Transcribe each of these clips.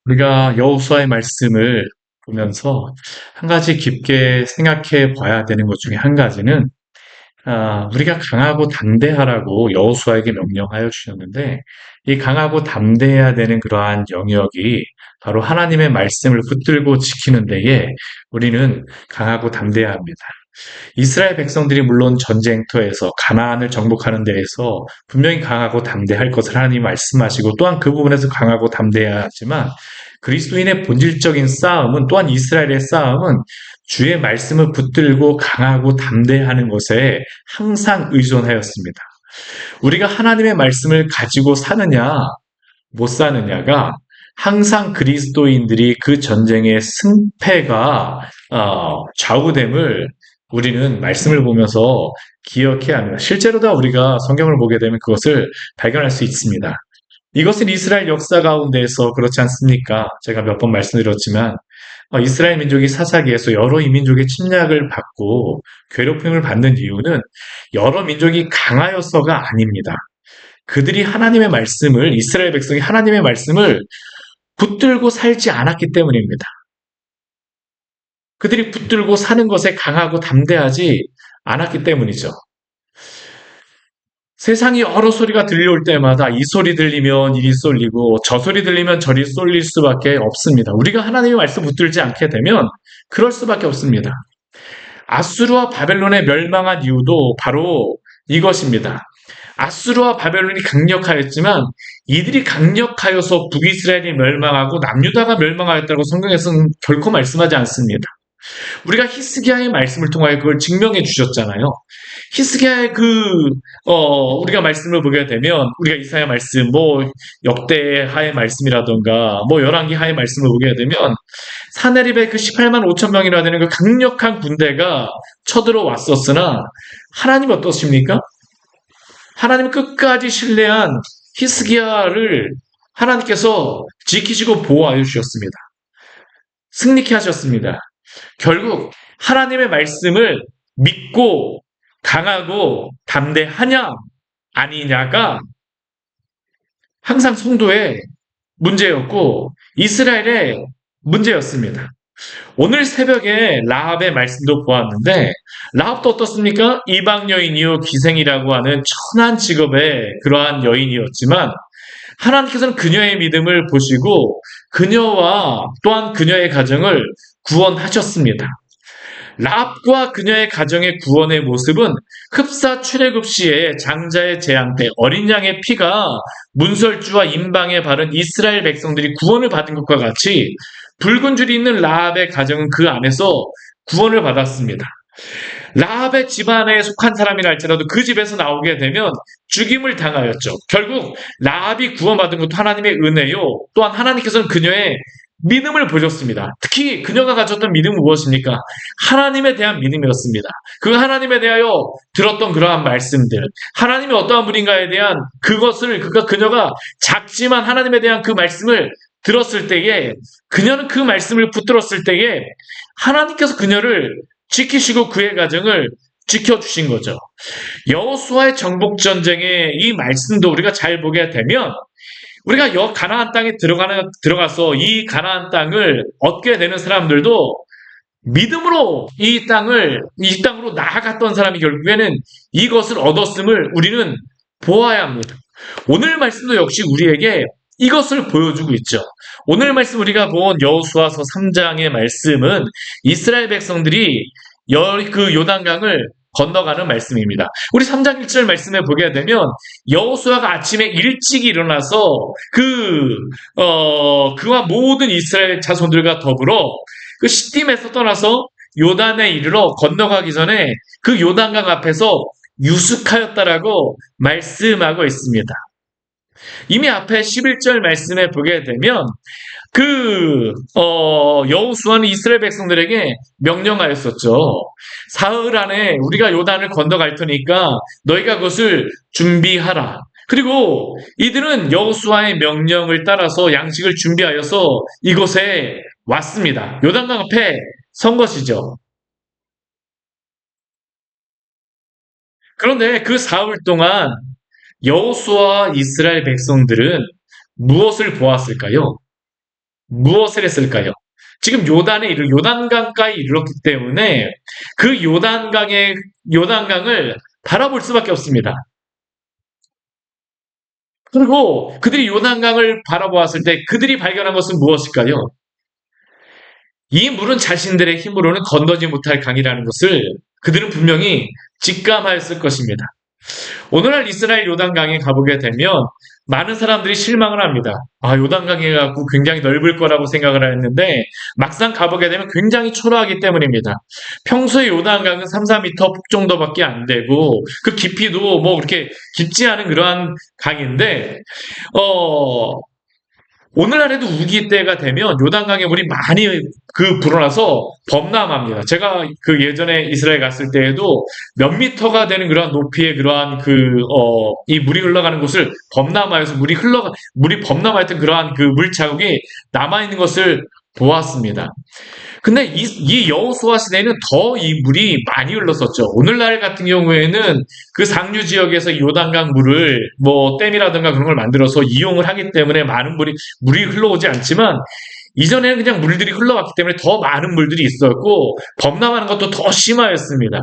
우리가 여호수아의 말씀을 보면서 한 가지 깊게 생각해 봐야 되는 것 중에 한 가지는 우리가 강하고 담대하라고 여호수아에게 명령하여 주셨는데 이 강하고 담대해야 되는 그러한 영역이 바로 하나님의 말씀을 붙들고 지키는 데에 우리는 강하고 담대해야 합니다. 이스라엘 백성들이 물론 전쟁터에서 가나안을 정복하는 데에서 분명히 강하고 담대할 것을 하나님이 말씀하시고 또한 그 부분에서 강하고 담대해야 하지만 그리스도인의 본질적인 싸움은 또한 이스라엘의 싸움은 주의 말씀을 붙들고 강하고 담대하는 것에 항상 의존하였습니다. 우리가 하나님의 말씀을 가지고 사느냐 못 사느냐가 항상 그리스도인들이 그 전쟁의 승패가 좌우됨을 우리는 말씀을 보면서 기억해야 합니다. 실제로다 우리가 성경을 보게 되면 그것을 발견할 수 있습니다. 이것은 이스라엘 역사 가운데에서 그렇지 않습니까? 제가 몇 번 말씀드렸지만 이스라엘 민족이 사사기에서 여러 이민족의 침략을 받고 괴롭힘을 받는 이유는 여러 민족이 강하여서가 아닙니다. 그들이 하나님의 말씀을 이스라엘 백성이 하나님의 말씀을 붙들고 살지 않았기 때문입니다. 그들이 붙들고 사는 것에 강하고 담대하지 않았기 때문이죠. 세상이 여러 소리가 들려올 때마다 이 소리 들리면 이리 쏠리고 저 소리 들리면 저리 쏠릴 수밖에 없습니다. 우리가 하나님의 말씀 붙들지 않게 되면 그럴 수밖에 없습니다. 아수르와 바벨론의 멸망한 이유도 바로 이것입니다. 아수르와 바벨론이 강력하였지만 이들이 강력하여서 북이스라엘이 멸망하고 남유다가 멸망하였다고 성경에서는 결코 말씀하지 않습니다. 우리가 히스기야의 말씀을 통하여 그걸 증명해 주셨잖아요. 히스기야의 우리가 말씀을 보게 되면, 우리가 이사야 말씀, 역대하의 말씀이라던가, 열왕기하의 말씀을 보게 되면, 사내립의 그 18만 5천 명이라 되는 그 강력한 군대가 쳐들어왔었으나, 하나님 어떠십니까? 하나님 끝까지 신뢰한 히스기야를 하나님께서 지키시고 보호하여 주셨습니다. 승리케 하셨습니다. 결국 하나님의 말씀을 믿고 강하고 담대하냐 아니냐가 항상 성도의 문제였고 이스라엘의 문제였습니다. 오늘 새벽에 라합의 말씀도 보았는데 라합도 어떻습니까? 이방 여인이요 기생이라고 하는 천한 직업의 그러한 여인이었지만 하나님께서는 그녀의 믿음을 보시고 그녀와 또한 그녀의 가정을 구원하셨습니다. 라합과 그녀의 가정의 구원의 모습은 흡사 출애굽 시에 장자의 재앙 때 어린 양의 피가 문설주와 임방에 바른 이스라엘 백성들이 구원을 받은 것과 같이 붉은 줄이 있는 라합의 가정은 그 안에서 구원을 받았습니다. 라합의 집안에 속한 사람이라 할지라도 그 집에서 나오게 되면 죽임을 당하였죠. 결국 라합이 구원받은 것도 하나님의 은혜요. 또한 하나님께서는 그녀의 믿음을 보셨습니다. 특히 그녀가 가졌던 믿음은 무엇입니까? 하나님에 대한 믿음이었습니다. 그 하나님에 대하여 들었던 그러한 말씀들, 하나님이 어떠한 분인가에 대한 그녀가 작지만 하나님에 대한 그 말씀을 들었을 때에 그녀는 그 말씀을 붙들었을 때에 하나님께서 그녀를 지키시고 그의 가정을 지켜주신 거죠. 여호수아의 정복 전쟁의 이 말씀도 우리가 잘 보게 되면 우리가 가나안 땅에 들어가서 이 가나안 땅을 얻게 되는 사람들도 믿음으로 이 땅으로 나아갔던 사람이 결국에는 이것을 얻었음을 우리는 보아야 합니다. 오늘 말씀도 역시 우리에게 이것을 보여주고 있죠. 오늘 말씀 우리가 본 여호수아서 3장의 말씀은 이스라엘 백성들이 그 요단강을 건너가는 말씀입니다. 우리 3장 1절 말씀에 보게 되면 여호수아가 아침에 일찍 일어나서 그와 모든 이스라엘 자손들과 더불어 그 시딤에서 떠나서 요단에 이르러 건너가기 전에 그 요단강 앞에서 유숙하였다라고 말씀하고 있습니다. 이미 앞에 11절 말씀에 보게 되면 여호수아는 이스라엘 백성들에게 명령하였었죠. 사흘 안에 우리가 요단을 건너갈 테니까 너희가 그것을 준비하라. 그리고 이들은 여호수아의 명령을 따라서 양식을 준비하여서 이곳에 왔습니다. 요단강 앞에 선 것이죠. 그런데 그 사흘 동안 여호수아와 이스라엘 백성들은 무엇을 보았을까요? 무엇을 했을까요? 지금 요단강가에 이르렀기 때문에 그 요단강을 바라볼 수밖에 없습니다. 그리고 그들이 요단강을 바라보았을 때 그들이 발견한 것은 무엇일까요? 이 물은 자신들의 힘으로는 건너지 못할 강이라는 것을 그들은 분명히 직감하였을 것입니다. 오늘날 이스라엘 요단강에 가보게 되면 많은 사람들이 실망을 합니다. 요단강에 가고 굉장히 넓을 거라고 생각을 했는데 막상 가보게 되면 굉장히 초라하기 때문입니다. 평소에 요단강은 3, 4m 폭 정도밖에 안 되고 그 깊이도 뭐 그렇게 깊지 않은 그러한 강인데 오늘날에도 우기 때가 되면 요단강에 물이 많이 불어나서 범람합니다. 제가 그 예전에 이스라엘 갔을 때에도 몇 미터가 되는 그러한 높이의 그러한 이 물이 흘러가는 곳을 범람하여서 물이 범람하였던 그러한 그 물 자국이 남아있는 것을 보았습니다. 근데 이 여호수아 시대에는 더 이 물이 많이 흘렀었죠. 오늘날 같은 경우에는 그 상류 지역에서 요단강 물을 뭐 댐이라든가 그런 걸 만들어서 이용을 하기 때문에 많은 물이 흘러오지 않지만 이전에는 그냥 물들이 흘러왔기 때문에 더 많은 물들이 있었고 범람하는 것도 더 심하였습니다.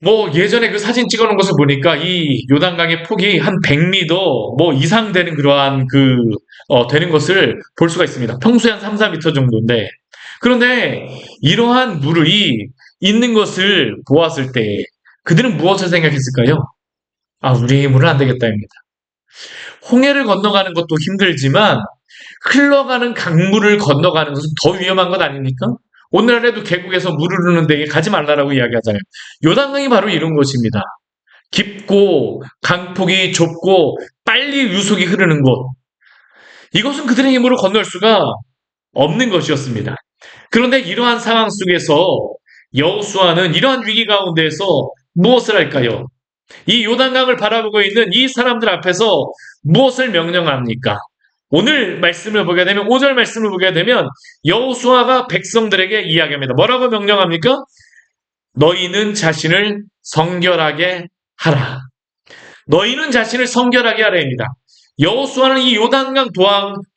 뭐 예전에 그 사진 찍어놓은 것을 보니까 이 요단강의 폭이 한 100m 뭐 이상 되는 그러한 되는 것을 볼 수가 있습니다. 평소에 한 3, 4m 정도인데 그런데 이러한 물이 있는 것을 보았을 때 그들은 무엇을 생각했을까요? 우리 힘으로는 안 되겠다입니다. 홍해를 건너가는 것도 힘들지만 흘러가는 강물을 건너가는 것은 더 위험한 것 아닙니까? 오늘날에도 계곡에서 물을 흐르는 데에 가지 말라라고 이야기하잖아요. 요단강이 바로 이런 것입니다. 깊고 강폭이 좁고 빨리 유속이 흐르는 곳. 이것은 그들의 힘으로 건널 수가 없는 것이었습니다. 그런데 이러한 상황 속에서 여호수아는 이러한 위기 가운데에서 무엇을 할까요? 이 요단강을 바라보고 있는 이 사람들 앞에서 무엇을 명령합니까? 오늘 말씀을 보게 되면 5절 말씀을 보게 되면 여호수아가 백성들에게 이야기합니다. 뭐라고 명령합니까? 너희는 자신을 성결하게 하라. 너희는 자신을 성결하게 하라입니다. 여호수아는 이 요단강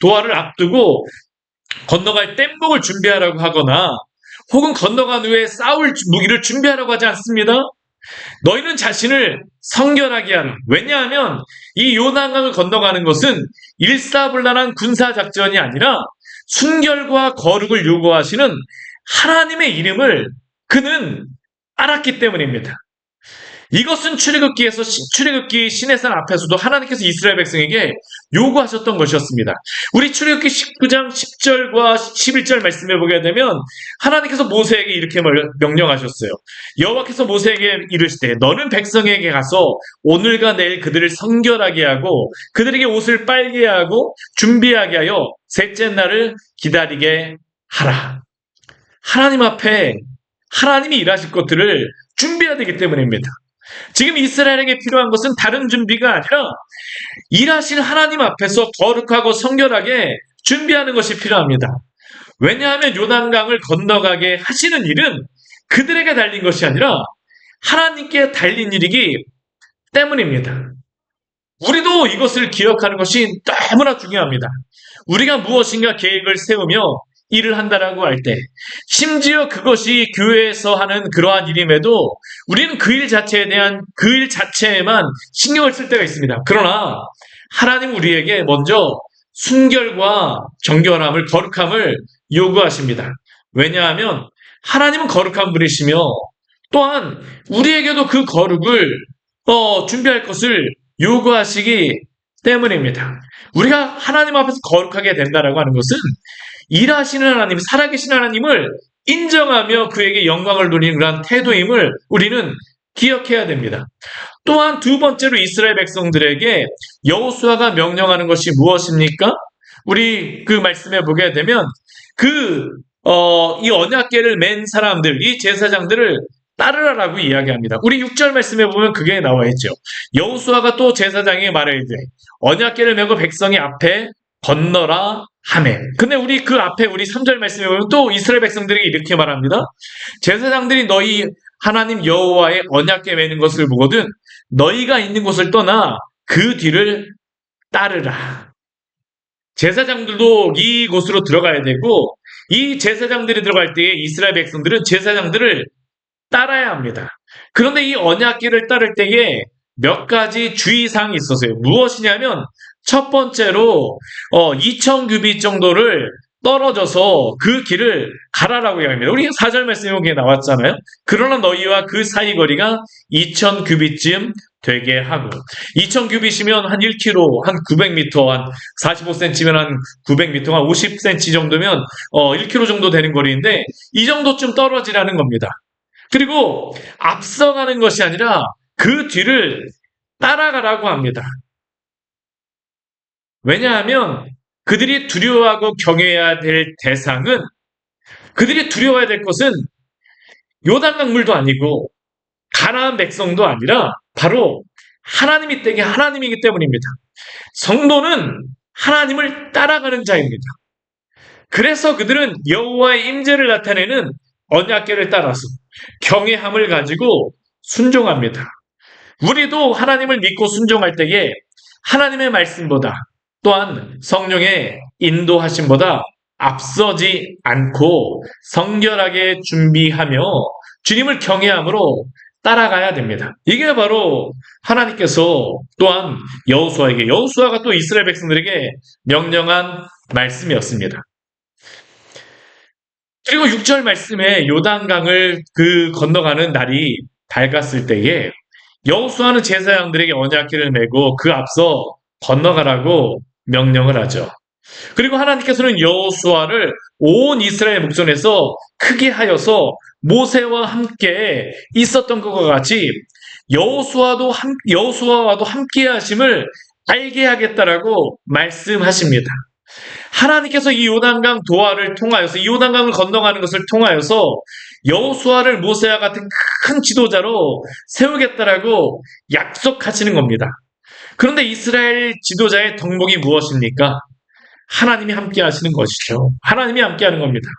도하를 앞두고 건너갈 뗏목을 준비하라고 하거나 혹은 건너간 후에 싸울 무기를 준비하라고 하지 않습니다. 너희는 자신을 성결하게 하라. 왜냐하면 이 요단강을 건너가는 것은 일사불란한 군사작전이 아니라 순결과 거룩을 요구하시는 하나님의 이름을 그는 알았기 때문입니다. 이것은 출애굽기 시내산 앞에서도 하나님께서 이스라엘 백성에게 요구하셨던 것이었습니다. 우리 출애굽기 19장 10절과 11절 말씀해 보게 되면 하나님께서 모세에게 이렇게 명령하셨어요. 여호와께서 모세에게 이르시되 너는 백성에게 가서 오늘과 내일 그들을 성결하게 하고 그들에게 옷을 빨게 하고 준비하게 하여 셋째 날을 기다리게 하라. 하나님 앞에 하나님이 일하실 것들을 준비해야 되기 때문입니다. 지금 이스라엘에게 필요한 것은 다른 준비가 아니라 일하실 하나님 앞에서 거룩하고 성결하게 준비하는 것이 필요합니다. 왜냐하면 요단강을 건너가게 하시는 일은 그들에게 달린 것이 아니라 하나님께 달린 일이기 때문입니다. 우리도 이것을 기억하는 것이 너무나 중요합니다. 우리가 무엇인가 계획을 세우며 일을 한다라고 할 때, 심지어 그것이 교회에서 하는 그러한 일임에도 우리는 그 일 자체에만 신경을 쓸 때가 있습니다. 그러나 하나님 우리에게 먼저 순결과 정결함을, 거룩함을 요구하십니다. 왜냐하면 하나님은 거룩한 분이시며 또한 우리에게도 그 거룩을 준비할 것을 요구하시기 때문입니다. 우리가 하나님 앞에서 거룩하게 된다라고 하는 것은 일하시는 하나님, 살아계신 하나님을 인정하며 그에게 영광을 돌리는 그런 태도임을 우리는 기억해야 됩니다. 또한 두 번째로 이스라엘 백성들에게 여호수아가 명령하는 것이 무엇입니까? 우리 그 말씀에 보게 되면 이 언약궤를 맨 사람들, 이 제사장들을 따르라라고 이야기합니다. 우리 6절 말씀에 보면 그게 나와 있죠. 여호수아가 또 제사장에게 말하되 언약궤를 메고 백성이 앞에 건너라 하매. 근데 우리 그 앞에 우리 3절 말씀에 보면 또 이스라엘 백성들에게 이렇게 말합니다. 제사장들이 너희 하나님 여호와의 언약궤 메는 것을 보거든 너희가 있는 곳을 떠나 그 뒤를 따르라. 제사장들도 이곳으로 들어가야 되고 이 제사장들이 들어갈 때에 이스라엘 백성들은 제사장들을 따라야 합니다. 그런데 이 언약궤를 따를 때에 몇 가지 주의사항이 있었어요. 무엇이냐면 첫 번째로 2000규빗 정도를 떨어져서 그 길을 가라라고 이야기합니다. 우리 4절 말씀에 여기에 나왔잖아요. 그러나 너희와 그 사이 거리가 2000규빗쯤 되게 하고 2000규빗이면 한 1km, 한 900m, 한 45cm면 한 900m, 한 50cm 정도면 1km 정도 되는 거리인데 이 정도쯤 떨어지라는 겁니다. 그리고 앞서가는 것이 아니라 그 뒤를 따라가라고 합니다. 왜냐하면 그들이 두려워하고 경외해야 될 대상은 그들이 두려워해야 될 것은 요단강 물도 아니고 가나안 백성도 아니라 바로 하나님이기 때문입니다. 성도는 하나님을 따라가는 자입니다. 그래서 그들은 여호와의 임재를 나타내는 언약궤를 따라서 경외함을 가지고 순종합니다. 우리도 하나님을 믿고 순종할 때에 하나님의 말씀보다 또한 성령의 인도하심보다 앞서지 않고 성결하게 준비하며 주님을 경외함으로 따라가야 됩니다. 이게 바로 하나님께서 또한 여호수아가 또 이스라엘 백성들에게 명령한 말씀이었습니다. 그리고 6절 말씀에 요단강을 건너가는 날이 밝았을 때에 여호수아는 제사장들에게 언약궤를 메고 그 앞서 건너가라고 명령을 하죠. 그리고 하나님께서는 여호수아를 온 이스라엘 목전에서 크게 하여서 모세와 함께 있었던 것과 같이 여호수아와도 함께 하심을 알게 하겠다라고 말씀하십니다. 하나님께서 이 요단강 도하를 통하여서 이 요단강을 건너가는 것을 통하여서 여호수아를 모세와 같은 큰 지도자로 세우겠다라고 약속하시는 겁니다. 그런데 이스라엘 지도자의 덕목이 무엇입니까? 하나님이 함께 하시는 것이죠. 하나님이 함께 하는 겁니다.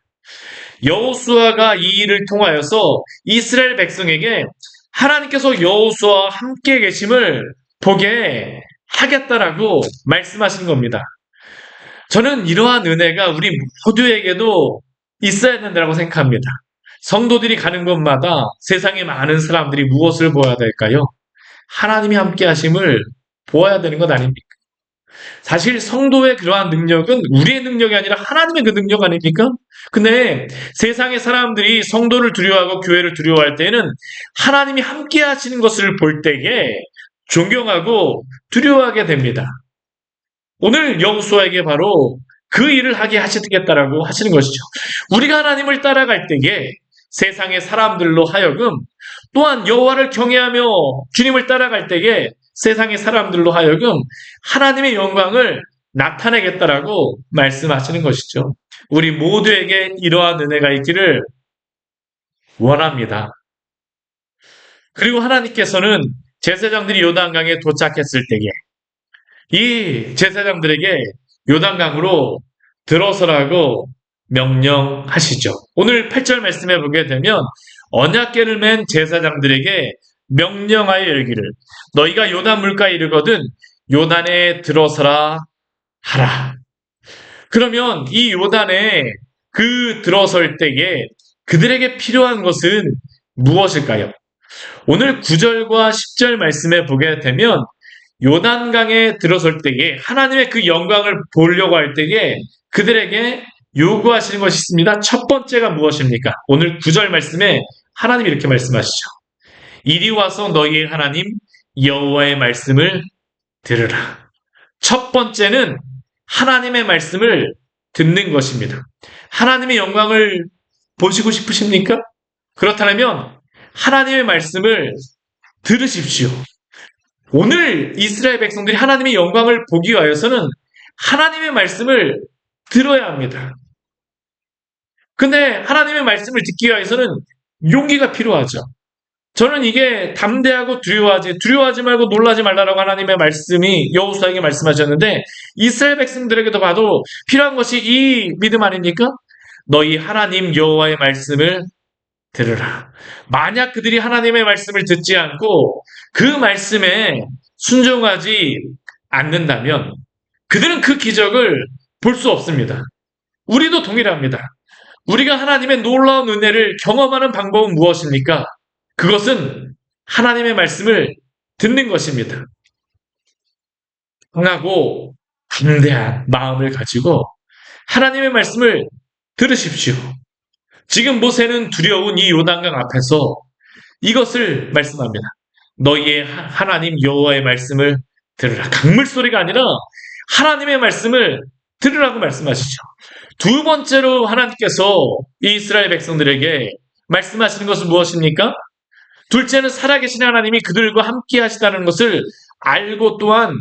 여호수아가 이 일을 통하여서 이스라엘 백성에게 하나님께서 여호수아와 함께 계심을 보게 하겠다라고 말씀하신 겁니다. 저는 이러한 은혜가 우리 모두에게도 있어야 된다고 생각합니다. 성도들이 가는 곳마다 세상에 많은 사람들이 무엇을 보아야 될까요? 하나님이 함께 하심을 보아야 되는 것 아닙니까? 사실 성도의 그러한 능력은 우리의 능력이 아니라 하나님의 그 능력 아닙니까? 근데 세상의 사람들이 성도를 두려워하고 교회를 두려워할 때에는 하나님이 함께 하시는 것을 볼 때에 존경하고 두려워하게 됩니다. 오늘 여호수아에게 바로 그 일을 하게 하시겠다라고 하시는 것이죠. 우리가 하나님을 따라갈 때에 세상의 사람들로 하여금 또한 여호와를 경외하며 주님을 따라갈 때에 세상의 사람들로 하여금 하나님의 영광을 나타내겠다라고 말씀하시는 것이죠. 우리 모두에게 이러한 은혜가 있기를 원합니다. 그리고 하나님께서는 제사장들이 요단강에 도착했을 때에 이 제사장들에게 요단강으로 들어서라고 명령하시죠. 오늘 8절 말씀에 보게 되면 언약궤를 맨 제사장들에게 명령하여 이르기를 너희가 요단 물가에 이르거든 요단에 들어서라 하라. 그러면 이 요단에 들어설 때에 그들에게 필요한 것은 무엇일까요? 오늘 9절과 10절 말씀에 보게 되면 요단강에 들어설 때에 하나님의 그 영광을 보려고 할 때에 그들에게 요구하시는 것이 있습니다. 첫 번째가 무엇입니까? 오늘 9절 말씀에 하나님이 이렇게 말씀하시죠. 이리 와서 너희의 하나님 여호와의 말씀을 들으라. 첫 번째는 하나님의 말씀을 듣는 것입니다. 하나님의 영광을 보시고 싶으십니까? 그렇다면 하나님의 말씀을 들으십시오. 오늘 이스라엘 백성들이 하나님의 영광을 보기 위하여서는 하나님의 말씀을 들어야 합니다. 근데 하나님의 말씀을 듣기 위해서는 용기가 필요하죠. 저는 이게 담대하고 두려워하지 말고 놀라지 말라라고 하나님의 말씀이 여호수아에게 말씀하셨는데 이스라엘 백성들에게도 봐도 필요한 것이 이 믿음 아닙니까? 너희 하나님 여호와의 말씀을 들으라. 만약 그들이 하나님의 말씀을 듣지 않고 그 말씀에 순종하지 않는다면 그들은 그 기적을 볼 수 없습니다. 우리도 동일합니다. 우리가 하나님의 놀라운 은혜를 경험하는 방법은 무엇입니까? 그것은 하나님의 말씀을 듣는 것입니다. 강하고 담대한 마음을 가지고 하나님의 말씀을 들으십시오. 지금 모세는 두려운 이 요단강 앞에서 이것을 말씀합니다. 너희의 하나님 여호와의 말씀을 들으라. 강물 소리가 아니라 하나님의 말씀을 들으라고 말씀하시죠. 두 번째로 하나님께서 이 이스라엘 백성들에게 말씀하시는 것은 무엇입니까? 둘째는 살아계신 하나님이 그들과 함께 하시다는 것을 알고 또한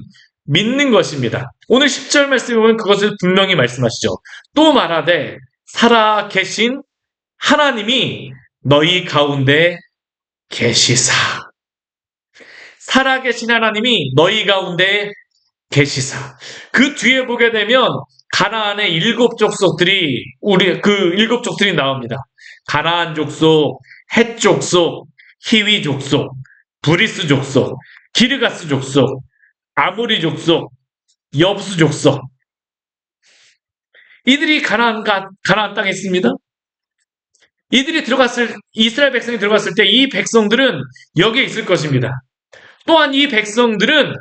믿는 것입니다. 오늘 10절 말씀에 보면 그것을 분명히 말씀하시죠. 또 말하되 살아계신 하나님이 너희 가운데 계시사. 살아계신 하나님이 너희 가운데 계시사. 그 뒤에 보게 되면 가나안의 7 족속들이 그 7 족들이 나옵니다. 가나안 족속, 헷 족속, 히위 족속, 브리스 족속, 기르가스 족속, 아모리 족속, 여부스 족속. 이들이 가나안 땅에 있습니다. 이들이 이스라엘 백성이 들어갔을 때 이 백성들은 여기에 있을 것입니다. 또한 이 백성들은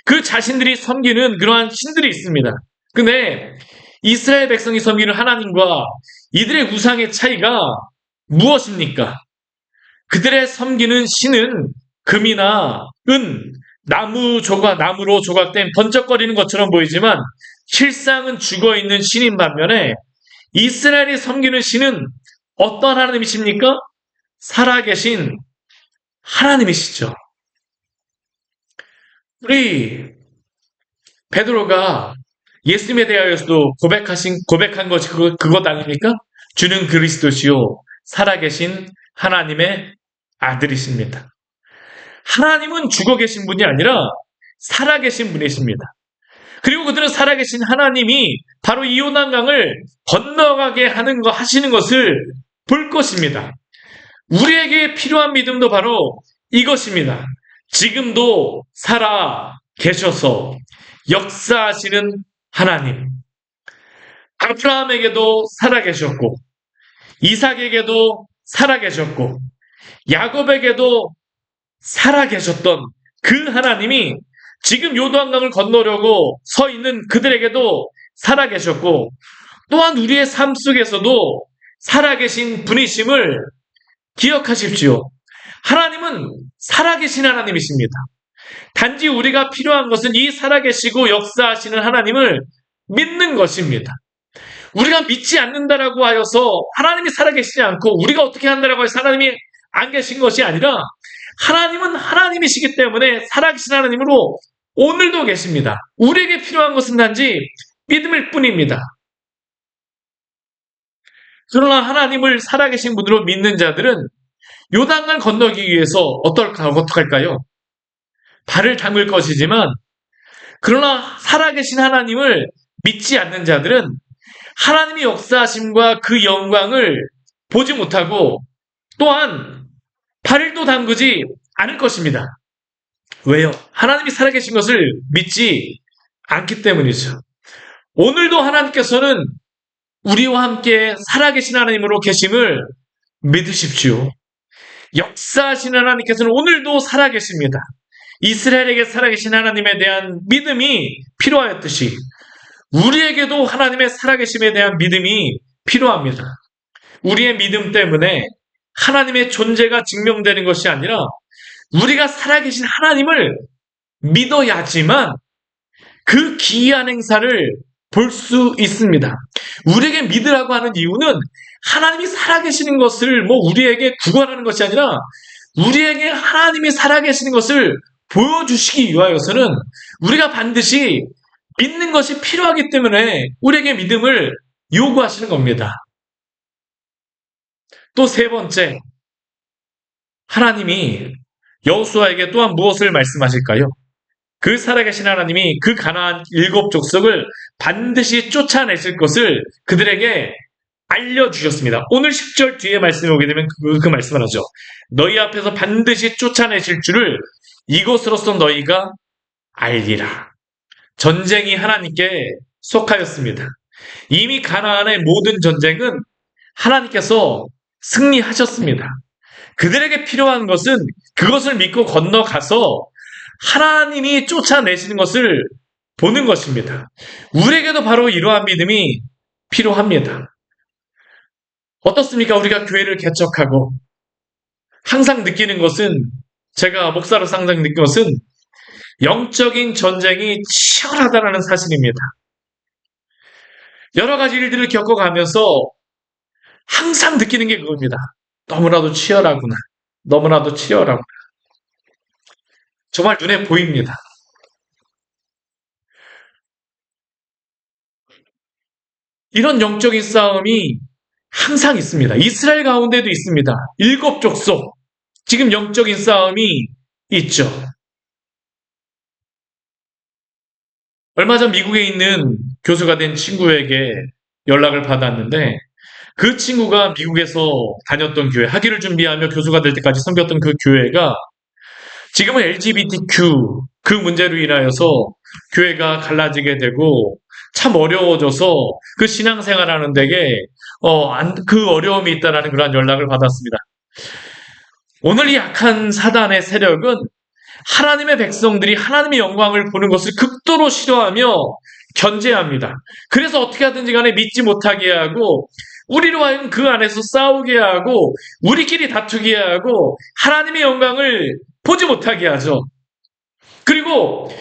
그 자신들이 섬기는 그러한 신들이 있습니다. 근데 이스라엘 백성이 섬기는 하나님과 이들의 우상의 차이가 무엇입니까? 그들의 섬기는 신은 금이나 은, 나무로 조각된 번쩍거리는 것처럼 보이지만 실상은 죽어있는 신인 반면에 이스라엘이 섬기는 신은 어떤 하나님이십니까? 살아계신 하나님이시죠. 우리 베드로가 예수님에 대하여서도 고백한 것이 그것 아닙니까? 주는 그리스도시요 살아계신 하나님의 아들이십니다. 하나님은 죽어 계신 분이 아니라 살아계신 분이십니다. 그리고 그들은 살아계신 하나님이 바로 이 요단강을 건너가게 하시는 것을 볼 것입니다. 우리에게 필요한 믿음도 바로 이것입니다. 지금도 살아 계셔서 역사하시는 하나님. 아브라함에게도 살아 계셨고, 이삭에게도 살아 계셨고, 야곱에게도 살아 계셨던 그 하나님이 지금 요단강을 건너려고 서 있는 그들에게도 살아 계셨고, 또한 우리의 삶 속에서도 살아 계신 분이심을 기억하십시오. 하나님은 살아계신 하나님이십니다. 단지 우리가 필요한 것은 이 살아계시고 역사하시는 하나님을 믿는 것입니다. 우리가 믿지 않는다라고 하여서 하나님이 살아계시지 않고 우리가 어떻게 한다라고 해서 하나님이 안 계신 것이 아니라 하나님은 하나님이시기 때문에 살아계신 하나님으로 오늘도 계십니다. 우리에게 필요한 것은 단지 믿음일 뿐입니다. 그러나 하나님을 살아계신 분으로 믿는 자들은 요단강을 건너기 위해서 어떡할까요? 발을 담글 것이지만 그러나 살아계신 하나님을 믿지 않는 자들은 하나님의 역사하심과 그 영광을 보지 못하고 또한 발도 담그지 않을 것입니다. 왜요? 하나님이 살아계신 것을 믿지 않기 때문이죠. 오늘도 하나님께서는 우리와 함께 살아계신 하나님으로 계심을 믿으십시오. 역사하시는 하나님께서는 오늘도 살아계십니다. 이스라엘에게 살아계신 하나님에 대한 믿음이 필요하였듯이 우리에게도 하나님의 살아계심에 대한 믿음이 필요합니다. 우리의 믿음 때문에 하나님의 존재가 증명되는 것이 아니라 우리가 살아계신 하나님을 믿어야지만 그 기이한 행사를 볼 수 있습니다. 우리에게 믿으라고 하는 이유는 하나님이 살아계시는 것을 우리에게 구걸하는 것이 아니라 우리에게 하나님이 살아계시는 것을 보여주시기 위하여서는 우리가 반드시 믿는 것이 필요하기 때문에 우리에게 믿음을 요구하시는 겁니다. 또 세 번째, 하나님이 여호수아에게 또한 무엇을 말씀하실까요? 그 살아계신 하나님이 그 가나안 7 족속을 반드시 쫓아내실 것을 그들에게 알려주셨습니다. 오늘 10절 뒤에 말씀이 오게 되면 그 말씀을 하죠. 너희 앞에서 반드시 쫓아내실 줄을 이것으로써 너희가 알리라. 전쟁이 하나님께 속하였습니다. 이미 가나안의 모든 전쟁은 하나님께서 승리하셨습니다. 그들에게 필요한 것은 그것을 믿고 건너가서 하나님이 쫓아내시는 것을 보는 것입니다. 우리에게도 바로 이러한 믿음이 필요합니다. 어떻습니까? 우리가 교회를 개척하고 항상 느끼는 것은, 제가 목사로 항상 느끼는 것은 영적인 전쟁이 치열하다는 사실입니다. 여러 가지 일들을 겪어가면서 항상 느끼는 게 그겁니다. 너무나도 치열하구나. 너무나도 치열하구나. 정말 눈에 보입니다. 이런 영적인 싸움이 항상 있습니다. 이스라엘 가운데도 있습니다. 7족속. 지금 영적인 싸움이 있죠. 얼마 전 미국에 있는 교수가 된 친구에게 연락을 받았는데, 그 친구가 미국에서 다녔던 교회, 학위를 준비하며 교수가 될 때까지 섬겼던 그 교회가 지금은 LGBTQ 그 문제로 인하여서 교회가 갈라지게 되고 참 어려워져서 그 신앙생활하는 데에 그 어려움이 있다라는 그런 연락을 받았습니다. 오늘 이 약한 사단의 세력은 하나님의 백성들이 하나님의 영광을 보는 것을 극도로 싫어하며 견제합니다. 그래서 어떻게 하든지 간에 믿지 못하게 하고, 우리로 하여금 그 안에서 싸우게 하고, 우리끼리 다투게 하고, 하나님의 영광을 보지 못하게 하죠. 그리고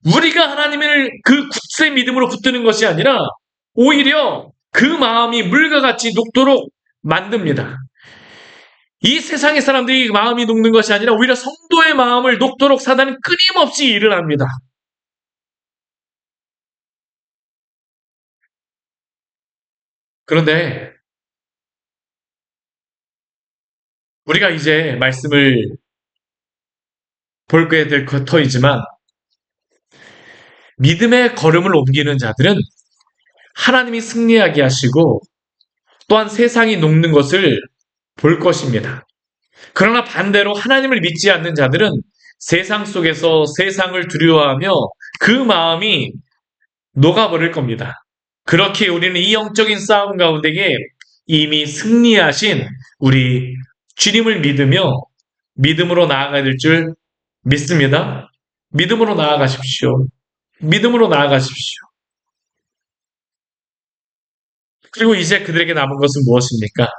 우리가 하나님을 그 굳세 믿음으로 붙드는 것이 아니라 오히려 그 마음이 물과 같이 녹도록 만듭니다. 이 세상의 사람들이 마음이 녹는 것이 아니라 오히려 성도의 마음을 녹도록 사단은 끊임없이 일을 합니다. 그런데 우리가 이제 말씀을 볼게 될 터이지만, 믿음의 걸음을 옮기는 자들은 하나님이 승리하게 하시고 또한 세상이 녹는 것을 볼 것입니다. 그러나 반대로 하나님을 믿지 않는 자들은 세상 속에서 세상을 두려워하며 그 마음이 녹아버릴 겁니다. 그렇게 우리는 이 영적인 싸움 가운데에 이미 승리하신 우리 주님을 믿으며 믿음으로 나아가야 될 줄 믿습니다. 믿음으로 나아가십시오. 믿음으로 나아가십시오. 그리고 이제 그들에게 남은 것은 무엇입니까?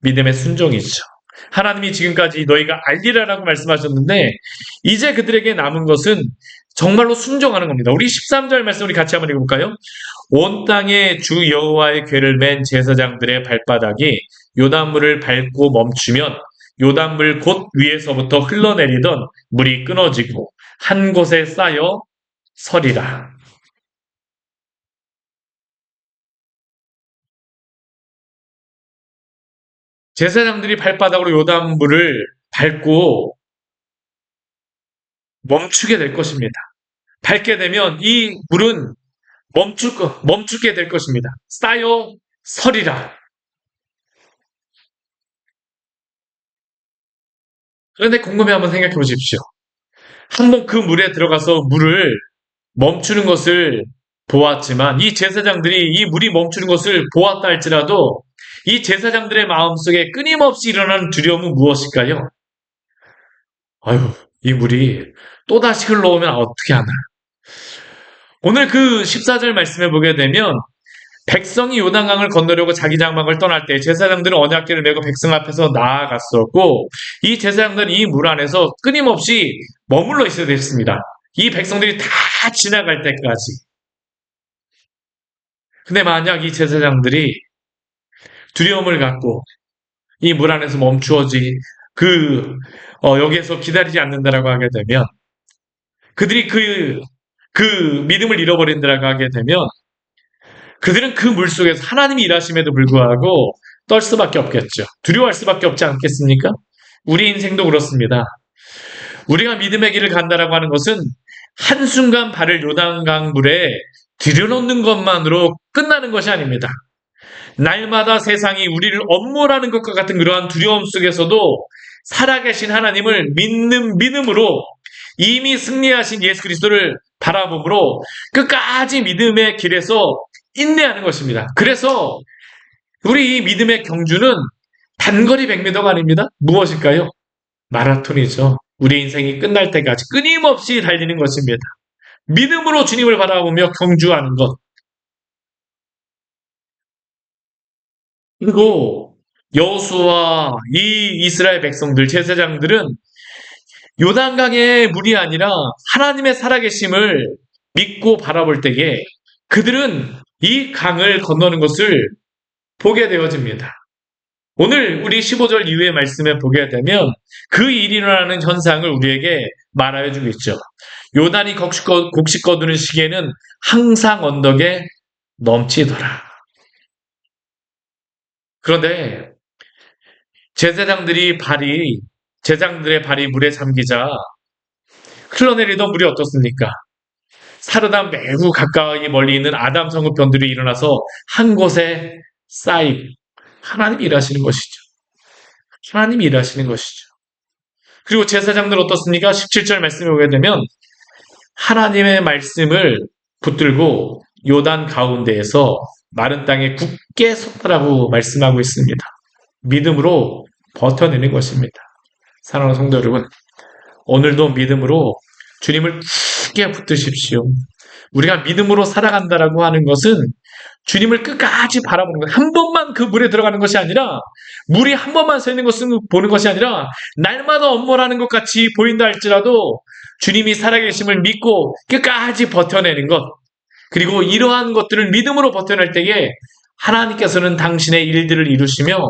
믿음의 순종이죠. 하나님이 지금까지 너희가 알리라라고 말씀하셨는데, 이제 그들에게 남은 것은 정말로 순종하는 겁니다. 우리 13절 말씀 우리 같이 한번 읽어볼까요? 온 땅에 주 여호와의 궤를 맨 제사장들의 발바닥이 요단물을 밟고 멈추면 요단물 곧 위에서부터 흘러내리던 물이 끊어지고 한 곳에 쌓여 서리라. 제사장들이 발바닥으로 요단물을 밟고 멈추게 될 것입니다. 밟게 되면 이 물은 멈추게 될 것입니다. 쌓여 서리라. 그런데 궁금해 한번 생각해 보십시오. 한번 그 물에 들어가서 물을 멈추는 것을 보았지만, 이 제사장들이 이 물이 멈추는 것을 보았다 할지라도 이 제사장들의 마음속에 끊임없이 일어나는 두려움은 무엇일까요? 아유, 이 물이 또다시 흘러오면 어떻게 하나. 오늘 그 14절 말씀해 보게 되면, 백성이 요단강을 건너려고 자기 장막을 떠날 때 제사장들은 언약궤를 메고 백성 앞에서 나아갔었고, 이 제사장들은 이 물 안에서 끊임없이 머물러 있어야 됐습니다. 이 백성들이 다 지나갈 때까지. 근데 만약 이 제사장들이 두려움을 갖고 이 물 안에서 멈추어지 여기에서 기다리지 않는다라고 하게 되면, 그들이 그 믿음을 잃어버린다라고 하게 되면, 그들은 그 물 속에서 하나님이 일하심에도 불구하고 떨 수밖에 없겠죠. 두려워할 수밖에 없지 않겠습니까? 우리 인생도 그렇습니다. 우리가 믿음의 길을 간다라고 하는 것은 한순간 발을 요단강 물에 들여놓는 것만으로 끝나는 것이 아닙니다. 날마다 세상이 우리를 엄몰하는 것과 같은 그러한 두려움 속에서도 살아계신 하나님을 믿는 믿음으로 이미 승리하신 예수 그리스도를 바라봄으로 끝까지 믿음의 길에서 인내하는 것입니다. 그래서 우리 이 믿음의 경주는 단거리 100m가 아닙니다. 무엇일까요? 마라톤이죠. 우리 인생이 끝날 때까지 끊임없이 달리는 것입니다. 믿음으로 주님을 바라보며 경주하는 것. 그리고 여호수아와 이 이스라엘 백성들, 제사장들은 요단강의 물이 아니라 하나님의 살아계심을 믿고 바라볼 때에 그들은 이 강을 건너는 것을 보게 되어집니다. 오늘 우리 15절 이후의 말씀에 보게 되면 그 일이 일어나는 현상을 우리에게 말하여 주고 있죠. 요단이 곡식 거두는 시기에는 항상 언덕에 넘치더라. 그런데 제사장들의 발이 물에 잠기자 흘러내리던 물이 어떻습니까? 사르단 매우 가까이 멀리 있는 아담 성읍변들이 일어나서 한 곳에 쌓이고 하나님이 일하시는 것이죠. 하나님이 일하시는 것이죠. 그리고 제사장들 어떻습니까? 17절 말씀에 오게 되면 하나님의 말씀을 붙들고 요단 가운데에서 마른 땅에 굳게 섰다라고 말씀하고 있습니다. 믿음으로 버텨내는 것입니다. 사랑하는 성도 여러분, 오늘도 믿음으로 주님을 굳게 붙드십시오. 우리가 믿음으로 살아간다라고 하는 것은 주님을 끝까지 바라보는 것. 한 번만 그 물에 들어가는 것이 아니라 물이 한 번만 서 있는 것을 보는 것이 아니라 날마다 엄몰하는 것 같이 보인다 할지라도 주님이 살아계심을 믿고 끝까지 버텨내는 것. 그리고 이러한 것들을 믿음으로 버텨낼 때에 하나님께서는 당신의 일들을 이루시며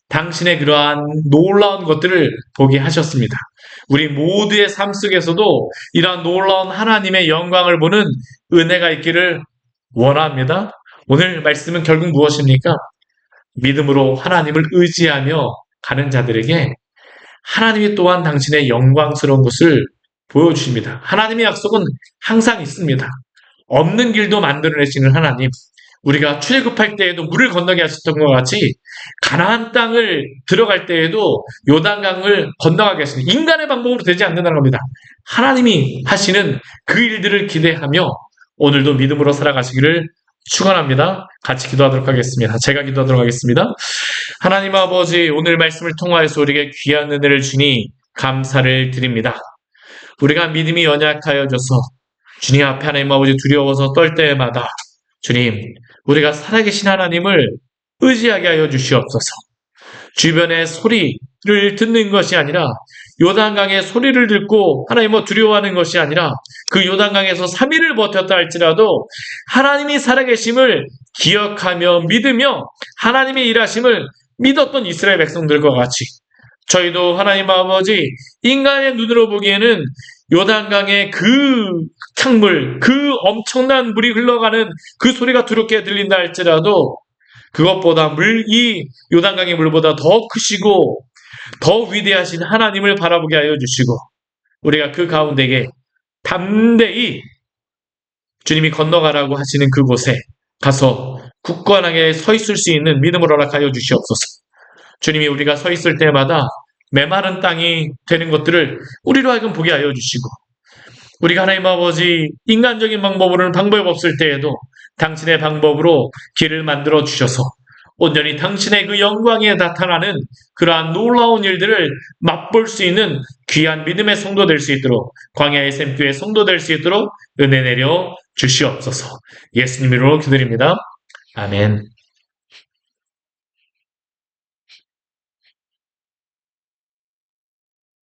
당신의 그러한 놀라운 것들을 보게 하셨습니다. 우리 모두의 삶 속에서도 이러한 놀라운 하나님의 영광을 보는 은혜가 있기를 원합니다. 오늘 말씀은 결국 무엇입니까? 믿음으로 하나님을 의지하며 가는 자들에게 하나님이 또한 당신의 영광스러운 것을 보여주십니다. 하나님의 약속은 항상 있습니다. 없는 길도 만들어내시는 하나님, 우리가 출애굽할 때에도 물을 건너게 하셨던 것 같이 가나안 땅을 들어갈 때에도 요단강을 건너가게 하시는 인간의 방법으로 되지 않는다는 겁니다. 하나님이 하시는 그 일들을 기대하며 오늘도 믿음으로 살아가시기를 축원합니다. 같이 기도하도록 하겠습니다. 제가 기도하도록 하겠습니다. 하나님 아버지, 오늘 말씀을 통하여서 우리에게 귀한 은혜를 주니 감사를 드립니다. 우리가 믿음이 연약하여 져서 주님 앞에 하나님 아버지 두려워서 떨 때마다 주님, 우리가 살아계신 하나님을 의지하게 하여 주시옵소서. 주변의 소리를 듣는 것이 아니라 요단강의 소리를 듣고 하나님을 두려워하는 것이 아니라 그 요단강에서 3일을 버텼다 할지라도 하나님이 살아계심을 기억하며 믿으며 하나님의 일하심을 믿었던 이스라엘 백성들과 같이 저희도 하나님 아버지 인간의 눈으로 보기에는 요단강의 그 강물, 그 엄청난 물이 흘러가는 그 소리가 두렵게 들린다 할지라도 그것보다 이 요단강의 물보다 더 크시고 더 위대하신 하나님을 바라보게 하여 주시고 우리가 그 가운데에 담대히 주님이 건너가라고 하시는 그곳에 가서 굳건하게 서 있을 수 있는 믿음을 허락하여 주시옵소서. 주님이 우리가 서 있을 때마다 메마른 땅이 되는 것들을 우리로 하여금 보게 하여 주시고 우리가 하나님 아버지 인간적인 방법으로는 방법이 없을 때에도 당신의 방법으로 길을 만들어 주셔서 온전히 당신의 그 영광에 나타나는 그러한 놀라운 일들을 맛볼 수 있는 귀한 믿음의 성도 될 수 있도록 광야의 샘교의 성도 될 수 있도록 은혜 내려 주시옵소서. 예수님 이름으로 기도드립니다. 아멘.